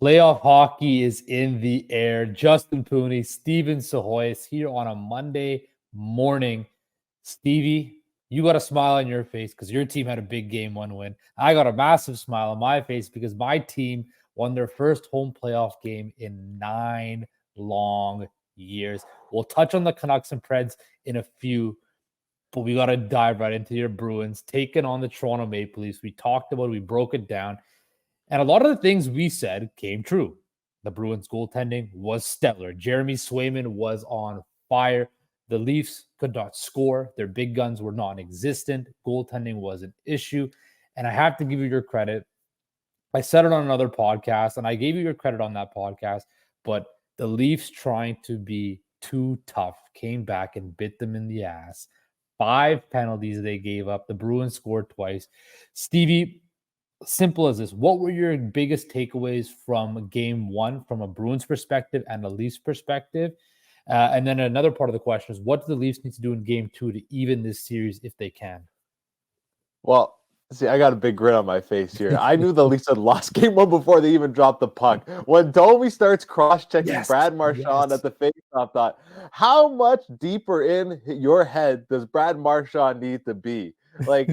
Playoff hockey is in the air. Justin Pooni, Steven Psihogios here on a Monday morning. Stevie, you got a smile on your face because your team had a big game one win. I got a massive smile on my face because my team won their first home playoff game in 9 long years. We'll touch on the Canucks and Preds in a few, but we got to dive right into your Bruins taking on the Toronto Maple Leafs. We talked about it, we broke it down. And a lot of the things we said came true. The Bruins goaltending was stellar. Jeremy Swayman was on fire. The Leafs could not score. Their big guns were non-existent. Goaltending was an issue. And I have to give you your credit. I said it on another podcast, and I gave you your credit on that podcast, but the Leafs trying to be too tough came back and bit them in the ass. 5 penalties they gave up. The Bruins scored twice. Stevie, simple as this. What were your biggest takeaways from game one from a Bruins perspective and a Leafs perspective? And then another part of the question is, what do the Leafs need to do in game two to even this series if they can? Well, see, I got a big grin on my face here. I knew the Leafs had lost game one before they even dropped the puck. When Domi starts cross-checking Brad Marchand at the face-off, thought, how much deeper in your head does Brad Marchand need to be? Like,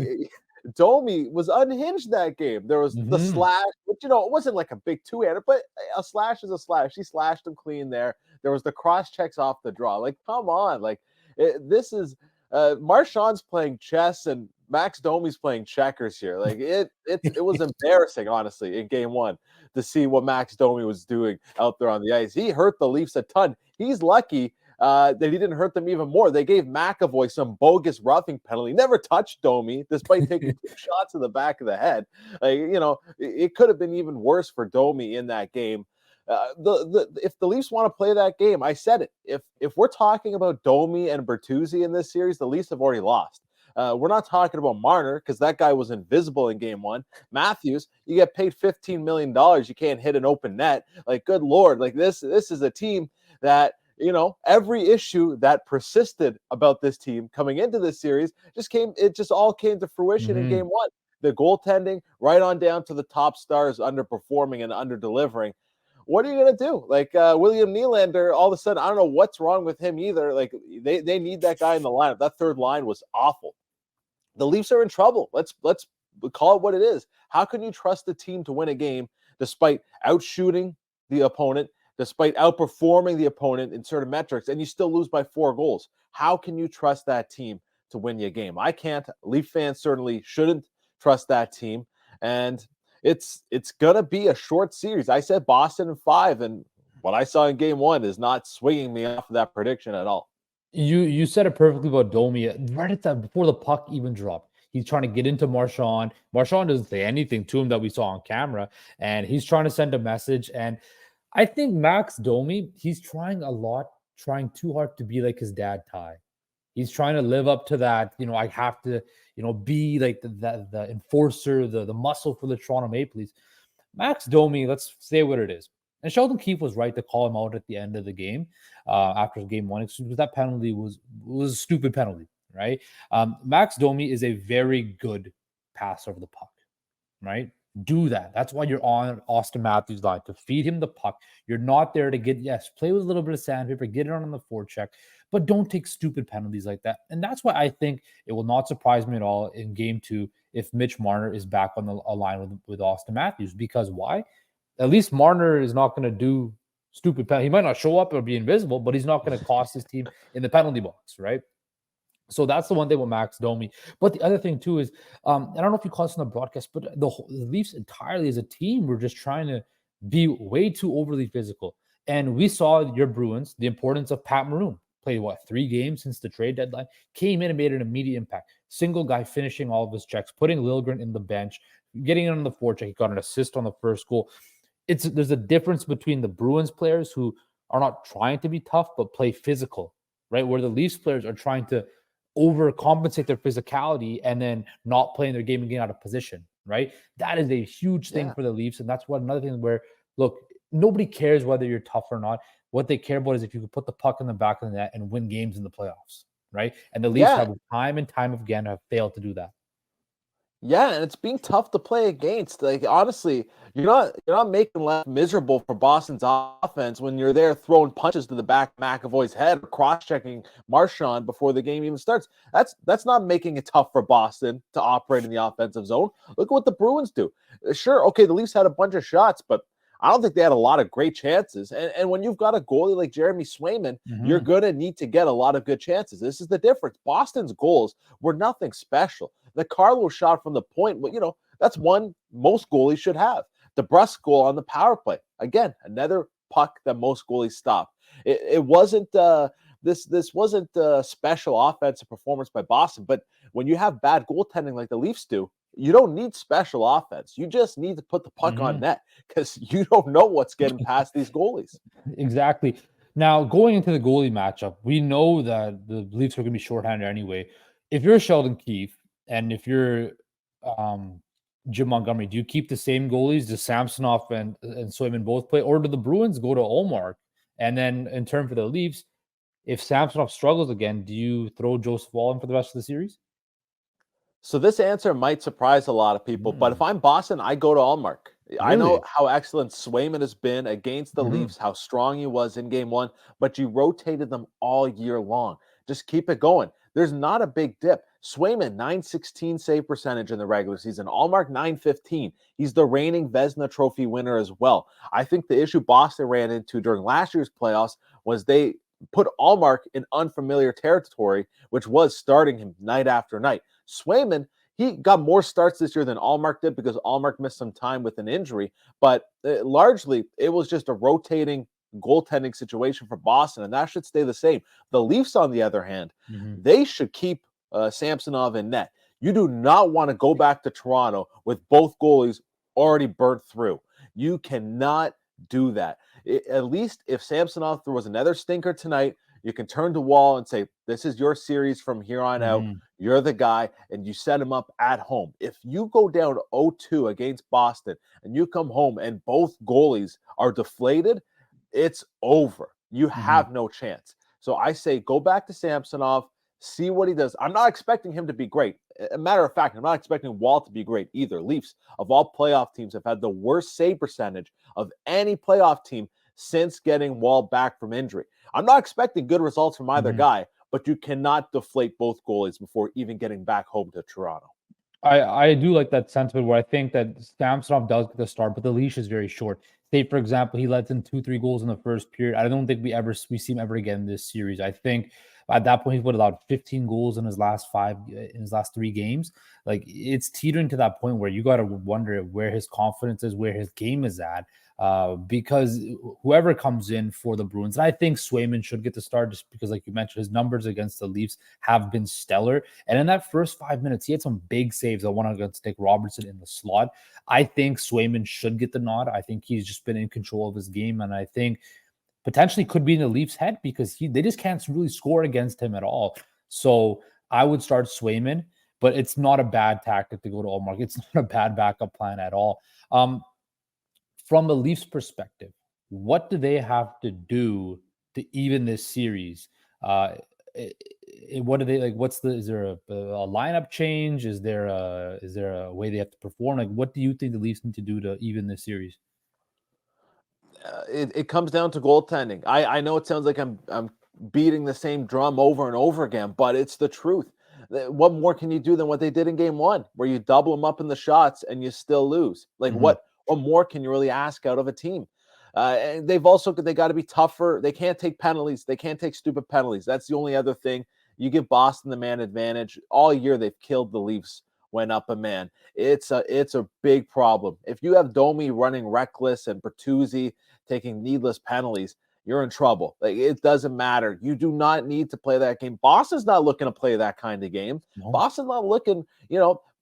Domi was unhinged that game. There was the slash, which, it wasn't like a big two-hander, but a slash is a slash. He slashed him clean there. There was the cross-checks off the draw. Like, come on. Like, this is Marchand's playing chess and Max Domi's playing checkers here. Like, it was embarrassing, honestly, in game one to see what Max Domi was doing out there on the ice. He hurt the Leafs a ton. He's lucky that he didn't hurt them even more. They gave McAvoy some bogus roughing penalty. Never touched Domi, despite taking 2 shots in the back of the head. Like, it could have been even worse for Domi in that game. If the Leafs want to play that game, I said it. If we're talking about Domi and Bertuzzi in this series, the Leafs have already lost. We're not talking about Marner because that guy was invisible in game one. Matthews, you get paid $15 million. You can't hit an open net. Like, good Lord. Like, this is a team that, every issue that persisted about this team coming into this series just all came to fruition in game one. The goaltending, right on down to the top stars underperforming and under-delivering. What are you going to do? Like, William Nylander, all of a sudden, I don't know what's wrong with him either. Like, they need that guy in the lineup. That third line was awful. The Leafs are in trouble. Let's call it what it is. How can you trust the team to win a game despite outshooting the opponent, despite outperforming the opponent in certain metrics, and you still lose by 4 goals? How can you trust that team to win you a game? I can't. Leaf fans certainly shouldn't trust that team. And it's going to be a short series. I said Boston in 5, and what I saw in game one is not swinging me off of that prediction at all. You said it perfectly about Domi. Right at that, before the puck even dropped, he's trying to get into Marchand. Marchand doesn't say anything to him that we saw on camera, and he's trying to send a message. And I think Max Domi, he's trying too hard to be like his dad, Ty. He's trying to live up to that. I have to, be like the enforcer, the muscle for the Toronto Maple Leafs. Max Domi, let's say what it is. And Sheldon Keefe was right to call him out at the end of the game after game one, because that penalty was a stupid penalty, right? Max Domi is a very good passer of the puck, right? Do that. That's why you're on Austin Matthews' line, to feed him the puck. You're not there to play with a little bit of sandpaper, get it on the forecheck, but don't take stupid penalties like that. And that's why I think it will not surprise me at all in game two if Mitch Marner is back on the line with Austin Matthews. Because why? At least Marner is not going to do stupid penalty. He might not show up or be invisible, but he's not going to cost his team in the penalty box, right? So that's the one thing with Max Domi. But the other thing, too, is I don't know if you caught this on the broadcast, but the Leafs entirely as a team were just trying to be way too overly physical. And we saw your Bruins, the importance of Pat Maroon. Played, 3 games since the trade deadline? Came in and made an immediate impact. Single guy finishing all of his checks, putting Liljegren in the bench, getting in on the forecheck. He got an assist on the first goal. There's a difference between the Bruins players who are not trying to be tough, but play physical, right? Where the Leafs players are trying to overcompensate their physicality and then not playing their game and getting out of position, right? That is a huge thing for the Leafs. And that's another thing where, look, nobody cares whether you're tough or not. What they care about is if you can put the puck in the back of the net and win games in the playoffs, right? And the Leafs have time and time again have failed to do that. Yeah, and it's being tough to play against. Like honestly, you're not making life miserable for Boston's offense when you're there throwing punches to the back of McAvoy's head or cross-checking Marchand before the game even starts. That's not making it tough for Boston to operate in the offensive zone. Look at what the Bruins do. Sure, okay, the Leafs had a bunch of shots, but I don't think they had a lot of great chances. And when you've got a goalie like Jeremy Swayman, you're going to need to get a lot of good chances. This is the difference. Boston's goals were nothing special. The Carlo shot from the point, well, that's one most goalies should have. The Brust goal on the power play, again, another puck that most goalies stop. It wasn't this wasn't a special offensive performance by Boston, but when you have bad goaltending like the Leafs do, you don't need special offense. You just need to put the puck on net because you don't know what's getting past these goalies. Exactly. Now, going into the goalie matchup, we know that the Leafs are going to be shorthanded anyway. If you're Sheldon Keefe and if you're um, Jim Montgomery, do you keep the same goalies? Does Samsonov and Swayman both play, or do the Bruins go to Olmark? And then, in turn for the Leafs, if Samsonov struggles again, do you throw Joseph Woll in for the rest of the series? So this answer might surprise a lot of people, but if I'm Boston, I go to Allmark. I know Really? how excellent Swayman has been against the Leafs, how strong he was in game one, but you rotated them all year long. Just keep it going. There's not a big dip. Swayman, 916 save percentage in the regular season. Allmark, 915. He's the reigning Vezina Trophy winner as well. I think the issue Boston ran into during last year's playoffs was they put Allmark in unfamiliar territory, which was starting him night after night. Swayman, he got more starts this year than Allmark did because Allmark missed some time with an injury, but largely it was just a rotating goaltending situation for Boston, and that should stay the same. The Leafs, on the other hand, they should keep Samsonov in net. You do not want to go back to Toronto with both goalies already burnt through. You cannot do that. At least if Samsonov throws another stinker tonight, you can turn to Woll and say, this is your series from here on out. You're the guy, and you set him up at home. If you go down 0-2 against Boston and you come home and both goalies are deflated, it's over. You have no chance. So I say go back to Samsonov, see what he does. I'm not expecting him to be great. A matter of fact, I'm not expecting Woll to be great either. Leafs, of all playoff teams, have had the worst save percentage of any playoff team since getting Woll back from injury. I'm not expecting good results from either guy, but you cannot deflate both goalies before even getting back home to Toronto. I do like that sentiment where I think that Samsonov does get the start, but the leash is very short. Say, for example, he lets in 2-3 goals in the first period. I don't think we see him ever again in this series. I think at that point he would allowed 15 goals in his last three games. Like it's teetering to that point where you got to wonder where his confidence is, where his game is at. Because whoever comes in for the Bruins, and I think Swayman should get the start just because, like you mentioned, his numbers against the Leafs have been stellar. And in that first 5 minutes, he had some big saves. The one against Nick Robertson in the slot. I think Swayman should get the nod. I think he's just been in control of his game, and I think potentially could be in the Leafs' head because they just can't really score against him at all. So I would start Swayman, but it's not a bad tactic to go to Allmark. It's not a bad backup plan at all. From the Leafs perspective, what do they have to do to even this series? What do they like? Is there a lineup change? Is there a way they have to perform? Like, what do you think the Leafs need to do to even this series? It comes down to goaltending. I know it sounds like I'm beating the same drum over and over again, but it's the truth. What more can you do than what they did in game one, where you double them up in the shots and you still lose? Like what more can you really ask out of a team? And they got to be tougher. They can't take penalties. They can't take stupid penalties. That's the only other thing. You give Boston the man advantage. All year they've killed the Leafs when up a man. It's a big problem. If you have Domi running reckless and Bertuzzi taking needless penalties, you're in trouble. Like it doesn't matter. You do not need to play that game. Boston's not looking to play that kind of game. No. Boston's not looking,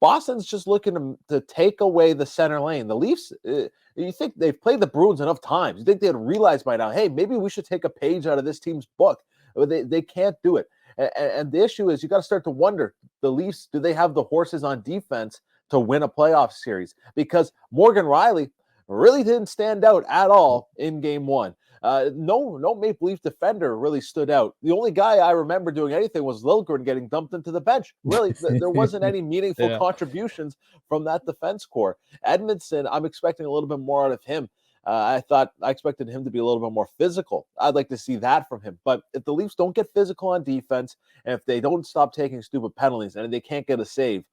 Boston's just looking to take away the center lane. The Leafs, you think they've played the Bruins enough times. You think they'd realize by now, hey, maybe we should take a page out of this team's book. They can't do it. And the issue is you got to start to wonder, the Leafs, do they have the horses on defense to win a playoff series? Because Morgan Rielly really didn't stand out at all in game one. No Maple Leaf defender really stood out. The only guy I remember doing anything was Liljegren getting dumped into the bench. Really, there wasn't any meaningful contributions from that defense core. Edmondson, I'm expecting a little bit more out of him. I expected him to be a little bit more physical. I'd like to see that from him. But if the Leafs don't get physical on defense, and if they don't stop taking stupid penalties, and they can't get a save,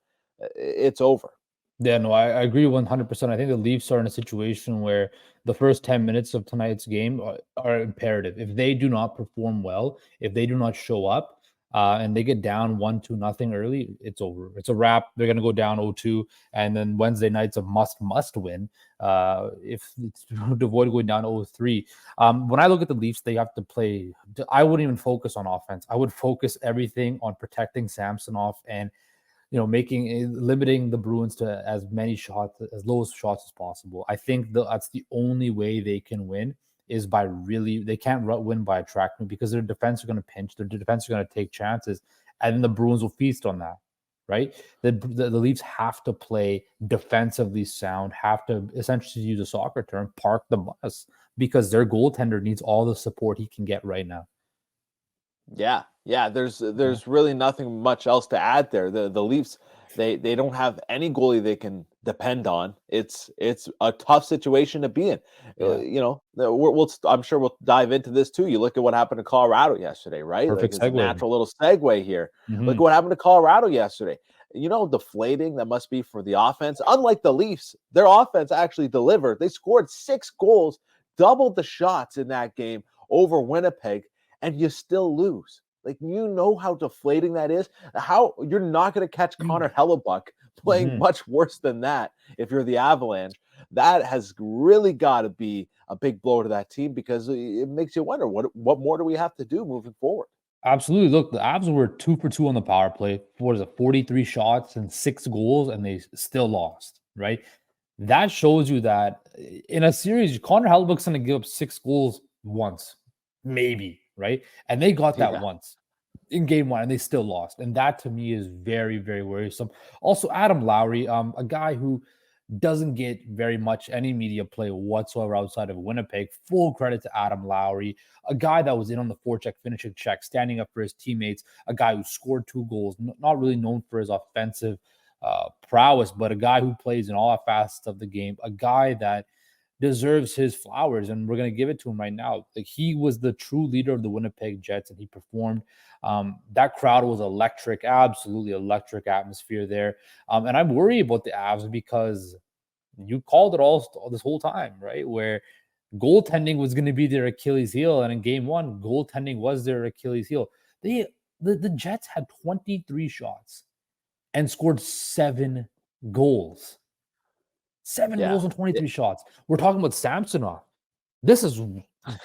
it's over. Yeah, no, I agree 100%. I think the Leafs are in a situation where the first 10 minutes of tonight's game are imperative. If they do not perform well, if they do not show up, and they get down 1-2 nothing early, it's over. It's a wrap. They're going to go down 0-2, and then Wednesday night's a must win if it's to avoid going down 0-3. When I look at the Leafs, they have to play. I wouldn't even focus on offense. I would focus everything on protecting Samsonov and limiting the Bruins to as many shots, as low shots as possible. I think that's the only way they can win is by they can't win by attracting because their defense are going to pinch, their defense are going to take chances, and then the Bruins will feast on that, right? The Leafs have to play defensively sound, have to essentially use a soccer term, park the bus, because their goaltender needs all the support he can get right now. Yeah. There's really nothing much else to add there. The Leafs, they don't have any goalie they can depend on. It's a tough situation to be in. I'm sure we'll dive into this too. You look at what happened to Colorado yesterday, right? Perfect It's segue. a natural little segue here. Look at what happened to Colorado yesterday. Deflating that must be for the offense. Unlike the Leafs, their offense actually delivered. They scored 6 goals, doubled the shots in that game over Winnipeg, and you still lose. How deflating that is. How you're not going to catch Connor Hellebuck playing much worse than that if you're the Avalanche. That has really got to be a big blow to that team because it makes you wonder what more do we have to do moving forward. Absolutely. Look, the Avs were 2 for 2 on the power play. 43 shots and 6 goals, and they still lost, right? That shows you that in a series, Connor Hellebuck's going to give up 6 goals once, maybe, right? And they got that once in game 1, and they still lost. And that, to me, is very, very worrisome. Also, Adam Lowry, a guy who doesn't get very much any media play whatsoever outside of Winnipeg. Full credit to Adam Lowry, a guy that was in on the forecheck, finishing check, standing up for his teammates, a guy who scored 2 goals, not really known for his offensive prowess, but a guy who plays in all facets of the game, a guy that deserves his flowers, and we're going to give it to him right now. He was the true leader of the Winnipeg Jets, and he performed. That crowd was electric, absolutely electric atmosphere there. And I'm worried about the Avs because you called it all this whole time, right? Where goaltending was going to be their Achilles heel, and in game 1, goaltending was their Achilles heel. The Jets had 23 shots and scored 7 goals. 7 goals and 23 shots. We're talking about Samsonov. This is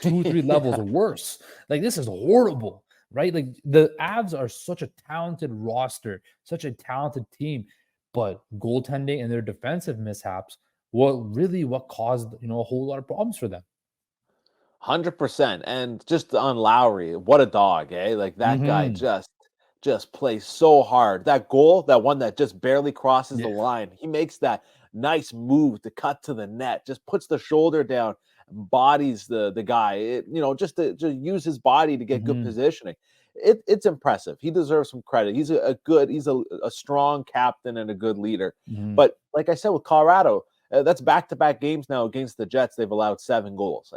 2-3 levels worse. This is horrible, right? The Avs are such a talented roster, such a talented team, but goaltending and their defensive mishaps, what caused a whole lot of problems for them. 100%. And just on Lowry, what a dog, eh? That guy just plays so hard. That goal, that one that just barely crosses the line, he makes that nice move to cut to the net, just puts the shoulder down, bodies the guy, just to use his body to get good positioning. It's impressive. He deserves some credit. He's a strong captain and a good leader. But like I said, with Colorado, that's back-to-back games now against the Jets. They've allowed 7 goals.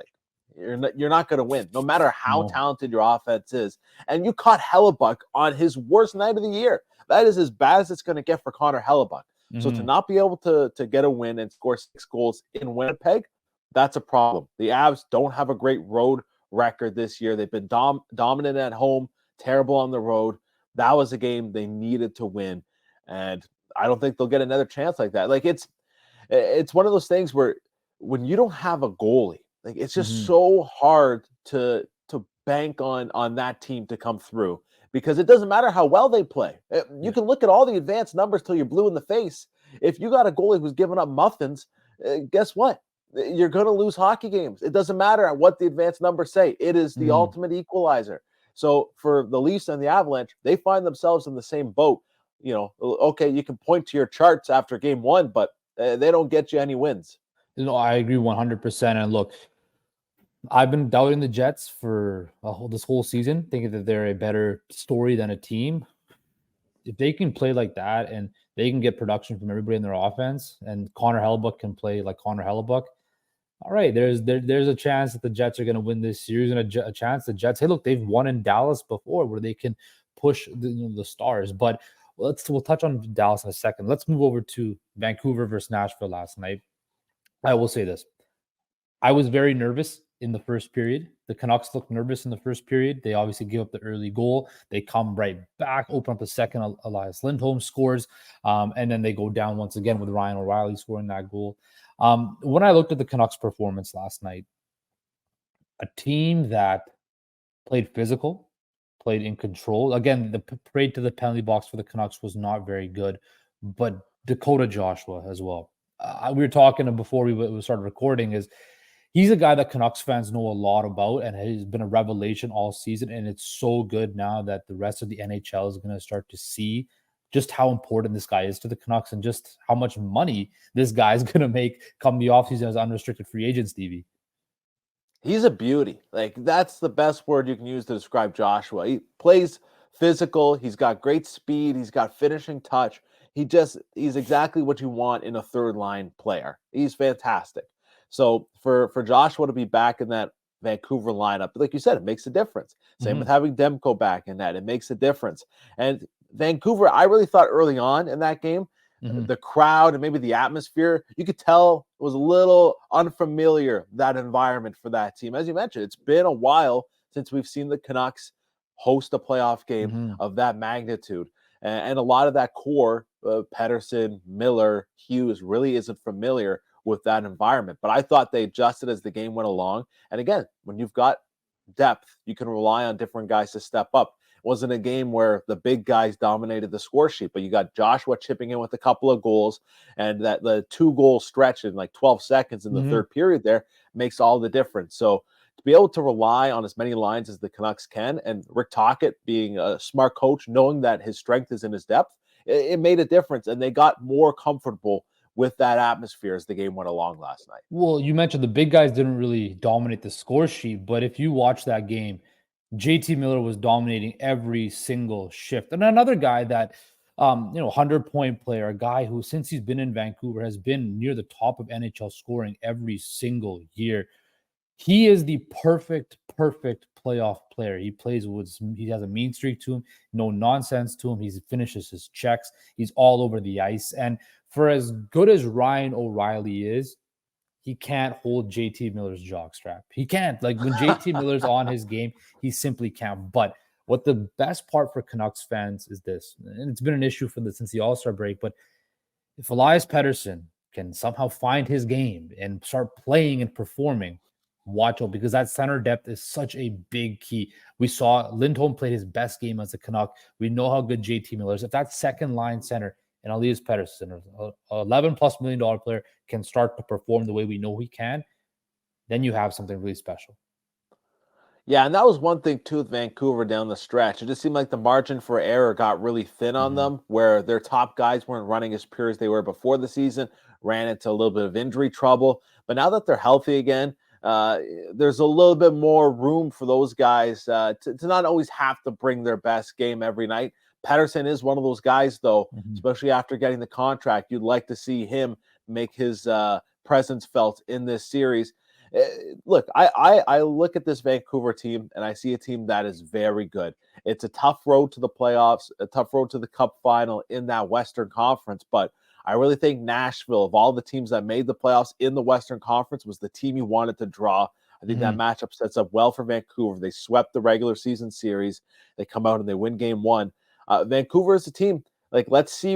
You're not going to win, no matter how talented your offense is. And you caught Hellebuck on his worst night of the year. That is as bad as it's going to get for Connor Hellebuck. So to not be able to get a win and score 6 goals in Winnipeg, that's a problem. The Avs don't have a great road record this year. They've been dominant at home, terrible on the road. That was a game they needed to win, and I don't think they'll get another chance like that. It's one of those things where when you don't have a goalie, it's just so hard to bank on that team to come through, because it doesn't matter how well they play. You can look at all the advanced numbers till you're blue in the face. If you got a goalie who's giving up muffins, guess what? You're going to lose hockey games. It doesn't matter what the advanced numbers say. It is the ultimate equalizer. So for the Leafs and the Avalanche, they find themselves in the same boat. Okay, you can point to your charts after game 1, but they don't get you any wins. I agree 100%. And look, I've been doubting the Jets for this whole season, thinking that they're a better story than a team. If they can play like that and they can get production from everybody in their offense, and Connor Hellebuck can play like Connor Hellebuck, all right, there's a chance that the Jets are going to win this series, and a chance the Jets. Hey, look, they've won in Dallas before, where they can push the Stars. But we'll touch on Dallas in a second. Let's move over to Vancouver versus Nashville last night. I will say this: I was very nervous in the first period. The Canucks looked nervous in the first period. They obviously give up the early goal. They come right back, open up the second. Elias Lindholm scores, and then they go down once again with Ryan O'Reilly scoring that goal. When I looked at the Canucks' performance last night, a team that played physical, played in control. Again, the parade to the penalty box for the Canucks was not very good, but Dakota Joshua as well. We were talking before we started recording. He's a guy that Canucks fans know a lot about, and he's been a revelation all season. And it's so good now that the rest of the NHL is going to start to see just how important this guy is to the Canucks and just how much money this guy is going to make come the offseason as unrestricted free agent, Stevie. He's a beauty. Like, that's the best word you can use to describe Joshua. He plays physical. He's got great speed. He's got finishing touch. He's exactly what you want in a third line player. He's fantastic. So for Joshua to be back in that Vancouver lineup, like you said, it makes a difference. Same with having Demko back in that. It makes a difference. And Vancouver, I really thought early on in that game, the crowd and maybe the atmosphere, you could tell it was a little unfamiliar, that environment for that team. As you mentioned, it's been a while since we've seen the Canucks host a playoff game of that magnitude. And a lot of that core, Pettersson, Miller, Hughes, really isn't familiar with that environment. But I thought they adjusted as the game went along. And again, when you've got depth, you can rely on different guys to step up. Wasn't a game where the big guys dominated the score sheet, but you got Joshua chipping in with a couple of goals, and that the 2-goal stretch in like 12 seconds in the third period there makes all the difference. So to be able to rely on as many lines as the Canucks can, and Rick Tocchet being a smart coach, knowing that his strength is in his depth, it made a difference, and they got more comfortable with that atmosphere as the game went along last night. Well, you mentioned the big guys didn't really dominate the score sheet, but if you watch that game, JT Miller was dominating every single shift. And another guy that, 100-point player, a guy who, since he's been in Vancouver, has been near the top of NHL scoring every single year. He is the perfect playoff player. He has a mean streak to him, no nonsense to him. He finishes his checks. He's all over the ice. And for as good as Ryan O'Reilly is, he can't hold JT Miller's jockstrap. He can't. Like, when JT Miller's on his game, he simply can't. But what the best part for Canucks fans is this, and it's been an issue since the All-Star break, but if Elias Pettersson can somehow find his game and start playing and performing, watch out, because that center depth is such a big key. We saw Lindholm play his best game as a Canuck. We know how good JT Miller is. If that second line center and Elias Pettersson, $11+ million player, can start to perform the way we know he can, then you have something really special. Yeah, and that was one thing too with Vancouver down the stretch. It just seemed like the margin for error got really thin on them, where their top guys weren't running as pure as they were before the season, ran into a little bit of injury trouble. But now that they're healthy again, there's a little bit more room for those guys to not always have to bring their best game every night. Pettersson is one of those guys, though, especially after getting the contract. You'd like to see him make his presence felt in this series. Look, I look at this Vancouver team and I see a team that is very good. It's a tough road to the playoffs, a tough road to the Cup final in that Western Conference, but I really think Nashville, of all the teams that made the playoffs in the Western Conference, was the team you wanted to draw. I think that matchup sets up well for Vancouver. They swept the regular season series. They come out and they win game one. Vancouver is a team. Like, let's see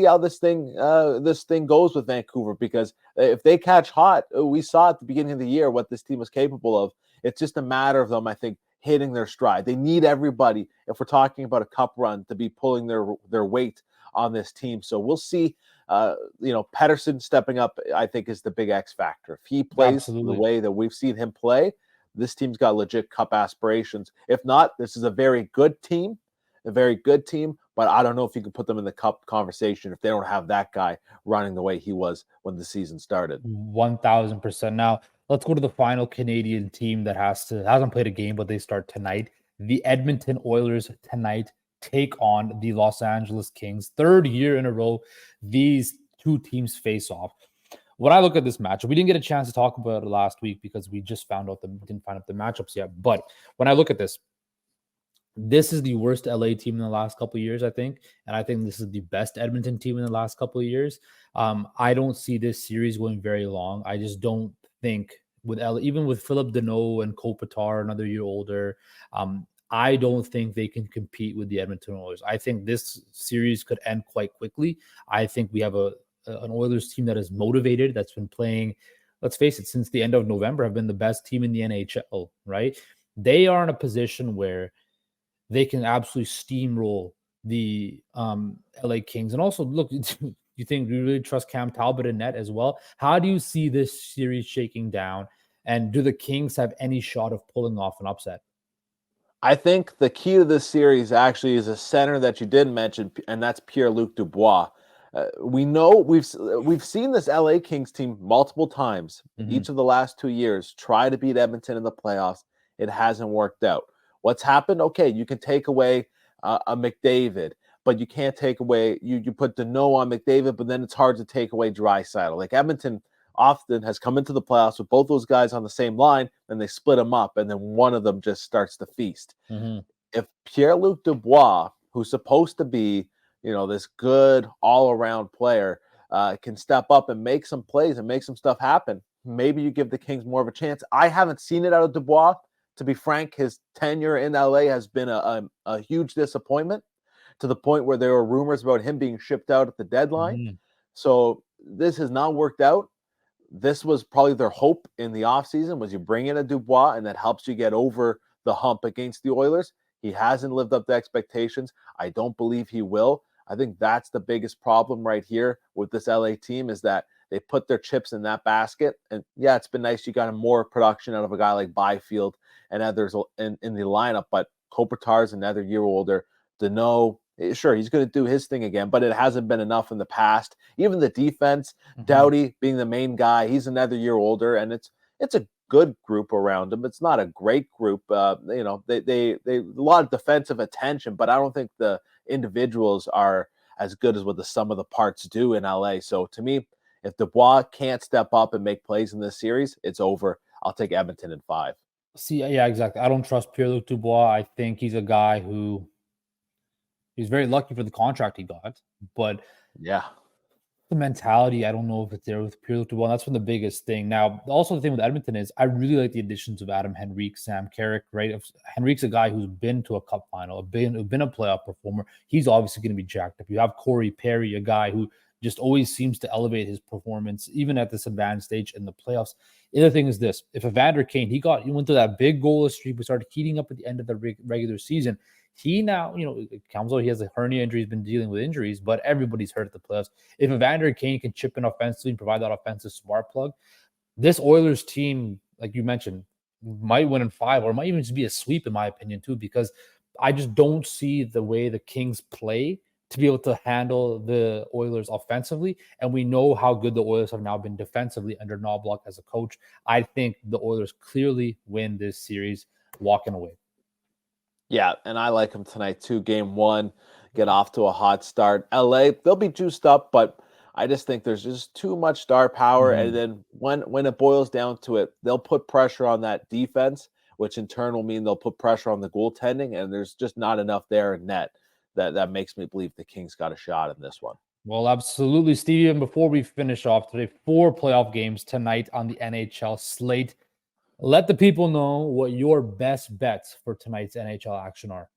how this thing goes with Vancouver, because if they catch hot, we saw at the beginning of the year what this team was capable of. It's just a matter of them, I think, hitting their stride. They need everybody, if we're talking about a cup run, to be pulling their weight on this team. So we'll see. Pettersson stepping up, I think, is the big X factor. If he plays the way that we've seen him play, this team's got legit cup aspirations. If not, this is a very good team, but I don't know if you can put them in the cup conversation if they don't have that guy running the way he was when the season started. 1,000%. Now, Let's go to the final Canadian team that hasn't played a game, but they start tonight. The Edmonton Oilers tonight take on the Los Angeles Kings. Third year in a row, these two teams face off. When I look at this matchup, we didn't get a chance to talk about it last week because we just didn't find out the matchups yet. But when I look at this is the worst LA team in the last couple of years, I think. And I think this is the best Edmonton team in the last couple of years. I don't see this series going very long. I just don't think with LA, even with Philip Deneau and Kopitar, another year older, I don't think they can compete with the Edmonton Oilers. I think this series could end quite quickly. I think we have an Oilers team that is motivated, that's been playing, let's face it, since the end of November, have been the best team in the NHL, right? They are in a position where they can absolutely steamroll the LA Kings. And also, look, you really trust Cam Talbot in net as well? How do you see this series shaking down? And do the Kings have any shot of pulling off an upset? I think the key to this series actually is a center that you didn't mention, and that's Pierre-Luc Dubois. We know we've seen this LA Kings team multiple times, each of the last 2 years, try to beat Edmonton in the playoffs. It hasn't worked out. What's happened? Okay, you can take away a McDavid, but you can't take away, you put Deneau on McDavid, but then it's hard to take away Draisaitl. Like Edmonton often has come into the playoffs with both those guys on the same line, and they split them up, and then one of them just starts to feast. If Pierre-Luc Dubois, who's supposed to be, this good all-around player, can step up and make some plays and make some stuff happen, maybe you give the Kings more of a chance. I haven't seen it out of Dubois. To be frank, his tenure in LA has been a huge disappointment, to the point where there were rumors about him being shipped out at the deadline. So this has not worked out. This was probably their hope in the offseason, was you bring in a Dubois, and that helps you get over the hump against the Oilers. He hasn't lived up to expectations. I don't believe he will. I think that's the biggest problem right here with this LA team, is that they put their chips in that basket. And yeah, it's been nice you got more production out of a guy like Byfield and others in the lineup, but Kopitar's another year older. Deneau, sure, he's going to do his thing again, but it hasn't been enough in the past. Even the defense, Doughty being the main guy, he's another year older, and it's a good group around him. It's not a great group. They a lot of defensive attention, but I don't think the individuals are as good as what the sum of the parts do in LA. So to me, if Dubois can't step up and make plays in this series, it's over. I'll take Edmonton in 5. See, yeah, exactly. I don't trust Pierre-Luc Dubois. I think he's a guy who he's very lucky for the contract he got, but yeah, the mentality, I don't know if it's there with Pierre-Luc Dubois. That's been the biggest thing. Now, also the thing with Edmonton is I really like the additions of Adam Henrique, Sam Carrick, right? Henrique's a guy who's been to a cup final, been a playoff performer. He's obviously going to be jacked up. You have Corey Perry, a guy who just always seems to elevate his performance, even at this advanced stage in the playoffs. The other thing is this: if Evander Kane, he went through that big goalless streak, we started heating up at the end of the regular season. He now, it comes out he has a hernia injury, he's been dealing with injuries, but everybody's hurt at the playoffs. If Evander Kane can chip in offensively and provide that offensive spark plug, this Oilers team, like you mentioned, might win in 5, or might even just be a sweep, in my opinion, too, because I just don't see the way the Kings play to be able to handle the Oilers offensively. And we know how good the Oilers have now been defensively under Knoblauch as a coach. I think the Oilers clearly win this series, walking away. Yeah, and I like them tonight too. Game 1, get off to a hot start. LA, they'll be juiced up, but I just think there's just too much star power. And then when it boils down to it, they'll put pressure on that defense, which in turn will mean they'll put pressure on the goaltending, and there's just not enough there in net that makes me believe the Kings got a shot in this one. Well, absolutely, Stevie. And before we finish off today, 4 playoff games tonight on the NHL slate. Let the people know what your best bets for tonight's NHL action are.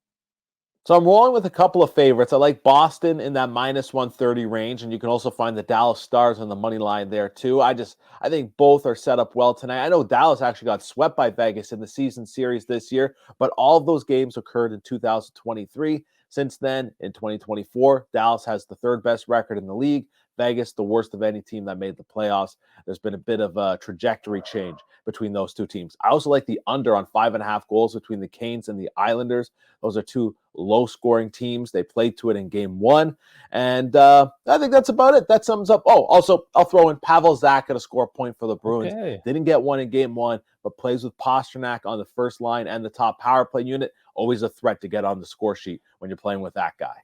So I'm rolling with a couple of favorites. I like Boston in that minus 130 range, and you can also find the Dallas Stars on the money line there too. I think both are set up well tonight. I know Dallas actually got swept by Vegas in the season series this year, but all of those games occurred in 2023. Since then, in 2024, Dallas has the 3rd best record in the league. Vegas, the worst of any team that made the playoffs. There's been a bit of a trajectory change between those two teams. I also like the under on 5.5 goals between the Canes and the Islanders. Those are two low-scoring teams. They played to it in game one. And I think that's about it. That sums up. Oh, also, I'll throw in Pavel Zacha to score a point for the Bruins. Okay. Didn't get one in game one, but plays with Pastrnak on the first line and the top power play unit. Always a threat to get on the score sheet when you're playing with that guy.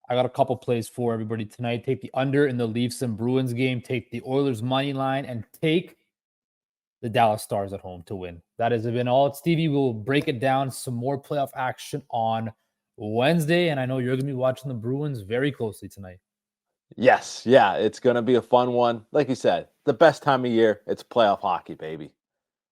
I got a couple plays for everybody tonight. Take the under in the Leafs and Bruins game. Take the Oilers money line and take the Dallas Stars at home to win. That has been all. Stevie will break it down. Some more playoff action on Wednesday. And I know you're going to be watching the Bruins very closely tonight. Yes. Yeah. It's going to be a fun one. Like you said, the best time of year. It's playoff hockey, baby.